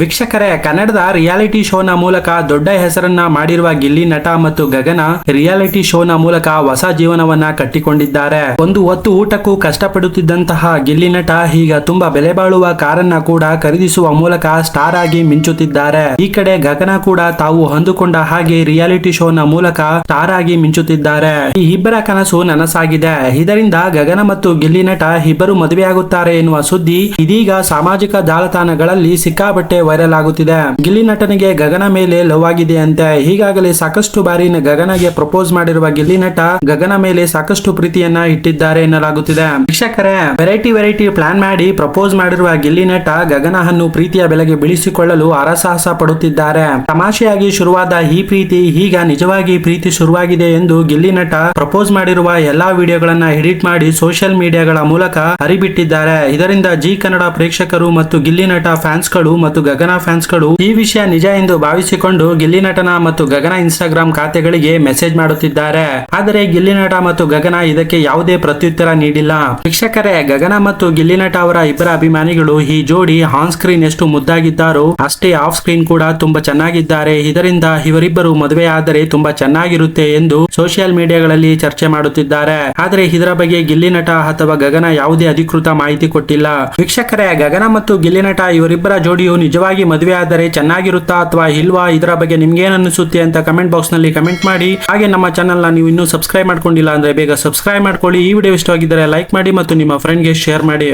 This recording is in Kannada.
ವೀಕ್ಷಕರೇ, ಕನ್ನಡದ ರಿಯಾಲಿಟಿ ಶೋನ ಮೂಲಕ ದೊಡ್ಡ ಹೆಸರನ್ನ ಮಾಡಿರುವ ಗಿಲ್ಲಿ ನಟ ಮತ್ತು ಗಗನ ರಿಯಾಲಿಟಿ ಶೋನ ಮೂಲಕ ಹೊಸ ಜೀವನವನ್ನ ಕಟ್ಟಿಕೊಂಡಿದ್ದಾರೆ. ಒಂದು ಹೊತ್ತು ಊಟಕ್ಕೂ ಕಷ್ಟಪಡುತ್ತಿದ್ದಂತಹ ಗಿಲ್ಲಿ ನಟ ಈಗ ತುಂಬಾ ಬೆಲೆ ಬಾಳುವ ಕಾರನ್ನ ಕೂಡ ಖರೀದಿಸುವ ಮೂಲಕ ಸ್ಟಾರ್ ಆಗಿ ಮಿಂಚುತ್ತಿದ್ದಾರೆ. ಈ ಕಡೆ ಗಗನ ಕೂಡ ತಾವು ಅಂದುಕೊಂಡ ಹಾಗೆ ರಿಯಾಲಿಟಿ ಶೋನ ಮೂಲಕ ಸ್ಟಾರ್ ಆಗಿ ಮಿಂಚುತ್ತಿದ್ದಾರೆ. ಈ ಇಬ್ಬರ ಕನಸು ನನಸಾಗಿದೆ. ಇದರಿಂದ ಗಗನ ಮತ್ತು ಗಿಲ್ಲಿ ನಟ ಇಬ್ಬರು ಮದುವೆಯಾಗುತ್ತಾರೆ ಎನ್ನುವ ಸುದ್ದಿ ಇದೀಗ ಸಾಮಾಜಿಕ ಜಾಲತಾಣಗಳಲ್ಲಿ ಸಿಕ್ಕಾಬಟ್ಟೆ ವೈರಲ್ ಆಗುತ್ತಿದೆ. ಗಿಲ್ಲಿ ನಟನಿಗೆ ಗಗನ ಮೇಲೆ ಲವ್ ಆಗಿದೆ ಅಂತೆ. ಈಗಾಗಲೇ ಸಾಕಷ್ಟು ಬಾರಿ ಗಗನಗೆ ಪ್ರಪೋಸ್ ಮಾಡಿರುವ ಗಿಲ್ಲಿ ನಟ ಗಗನ ಮೇಲೆ ಸಾಕಷ್ಟು ಪ್ರೀತಿಯನ್ನ ಇಟ್ಟಿದ್ದಾರೆ ಎನ್ನಲಾಗುತ್ತಿದೆ. ವೀಕ್ಷಕರೇ, ವೆರೈಟಿ ಪ್ಲಾನ್ ಮಾಡಿ ಪ್ರಪೋಸ್ ಮಾಡಿರುವ ಗಿಲ್ಲಿ ನಟ ಗಗನವನ್ನು ಪ್ರೀತಿಯ ಬೆಲೆಗೆ ಬೀಳಿಸಿಕೊಳ್ಳಲು ಹರಸಾಹಸ ಪಡುತ್ತಿದ್ದಾರೆ. ತಮಾಷೆಯಾಗಿ ಶುರುವಾದ ಈ ಪ್ರೀತಿ ಈಗ ನಿಜವಾಗಿ ಪ್ರೀತಿ ಶುರುವಾಗಿದೆ ಎಂದು ಗಿಲ್ಲಿ ನಟ ಪ್ರಪೋಸ್ ಮಾಡಿರುವ ಎಲ್ಲಾ ವಿಡಿಯೋಗಳನ್ನ ಎಡಿಟ್ ಮಾಡಿ ಸೋಷಿಯಲ್ ಮೀಡಿಯಾಗಳ ಮೂಲಕ ಹರಿಬಿಟ್ಟಿದ್ದಾರೆ. ಇದರಿಂದ ಜಿ ಕನ್ನಡ ಪ್ರೇಕ್ಷಕರು ಮತ್ತು ಗಿಲ್ಲಿ ನಟ ಫ್ಯಾನ್ಸ್ಗಳು ಮತ್ತು ಗಗನ ಫ್ಯಾನ್ಸ್ಗಳು ಈ ವಿಷಯ ನಿಜ ಎಂದು ಭಾವಿಸಿಕೊಂಡು ಗಿಲ್ಲಿ ನಟನ ಮತ್ತು ಗಗನ ಇನ್ಸ್ಟಾಗ್ರಾಮ್ ಖಾತೆಗಳಿಗೆ ಮೆಸೇಜ್ ಮಾಡುತ್ತಿದ್ದಾರೆ. ಆದರೆ ಗಿಲ್ಲಿ ನಟ ಮತ್ತು ಗಗನ ಇದಕ್ಕೆ ಯಾವುದೇ ಪ್ರತ್ಯುತ್ತರ ನೀಡಿಲ್ಲ. ವೀಕ್ಷಕರೇ, ಗಗನ ಮತ್ತು ಗಿಲ್ಲಿ ನಟ ಅವರ ಇಬ್ಬರ ಅಭಿಮಾನಿಗಳು ಈ ಜೋಡಿ ಆನ್ ಸ್ಕ್ರೀನ್ ಎಷ್ಟು ಮುದ್ದಾಗಿದ್ದಾರೋ ಅಷ್ಟೇ ಆಫ್ ಸ್ಕ್ರೀನ್ ಕೂಡ ತುಂಬಾ ಚೆನ್ನಾಗಿದ್ದಾರೆ. ಇದರಿಂದ ಇವರಿಬ್ಬರು ಮದುವೆ ಆದರೆ ತುಂಬಾ ಚೆನ್ನಾಗಿರುತ್ತೆ ಎಂದು ಸೋಷಿಯಲ್ ಮೀಡಿಯಾಗಳಲ್ಲಿ ಚರ್ಚೆ ಮಾಡುತ್ತಿದ್ದಾರೆ. ಆದರೆ ಇದರ ಬಗ್ಗೆ ಗಿಲ್ಲಿ ನಟ ಅಥವಾ ಗಗನ ಯಾವುದೇ ಅಧಿಕೃತ ಮಾಹಿತಿ ಕೊಟ್ಟಿಲ್ಲ. ವೀಕ್ಷಕರೇ, ಗಗನ ಮತ್ತು ಗಿಲ್ಲಿ ನಟ ಇವರಿಬ್ಬರ ಜೋಡಿಯು ನಿಜವಾಗಿ ಮದುವೆ ಆದರೆ ಚೆನ್ನಾಗಿರುತ್ತಾ ಅಥವಾ ಇಲ್ವಾ, ಇದರ ಬಗ್ಗೆ ನಿಮ್ಗೆ ಏನ್ ಅನಿಸುತ್ತೆ ಅಂತ ಕಮೆಂಟ್ ಬಾಕ್ಸ್ ನಲ್ಲಿ ಕಮೆಂಟ್ ಮಾಡಿ. ಹಾಗೆ ನಮ್ಮ ಚಾನೆಲ್ ನ ನೀವು ಇನ್ನೂ ಸಬ್ಸ್ಕ್ರೈಬ್ ಮಾಡ್ಕೊಂಡಿಲ್ಲ ಅಂದ್ರೆ ಬೇಗ ಸಬ್ಸ್ಕ್ರೈಬ್ ಮಾಡ್ಕೊಳ್ಳಿ. ಈ ವಿಡಿಯೋ ಇಷ್ಟವಾಗಿದ್ದರೆ ಲೈಕ್ ಮಾಡಿ ಮತ್ತು ನಿಮ್ಮ ಫ್ರೆಂಡ್ಗೆ ಶೇರ್ ಮಾಡಿ.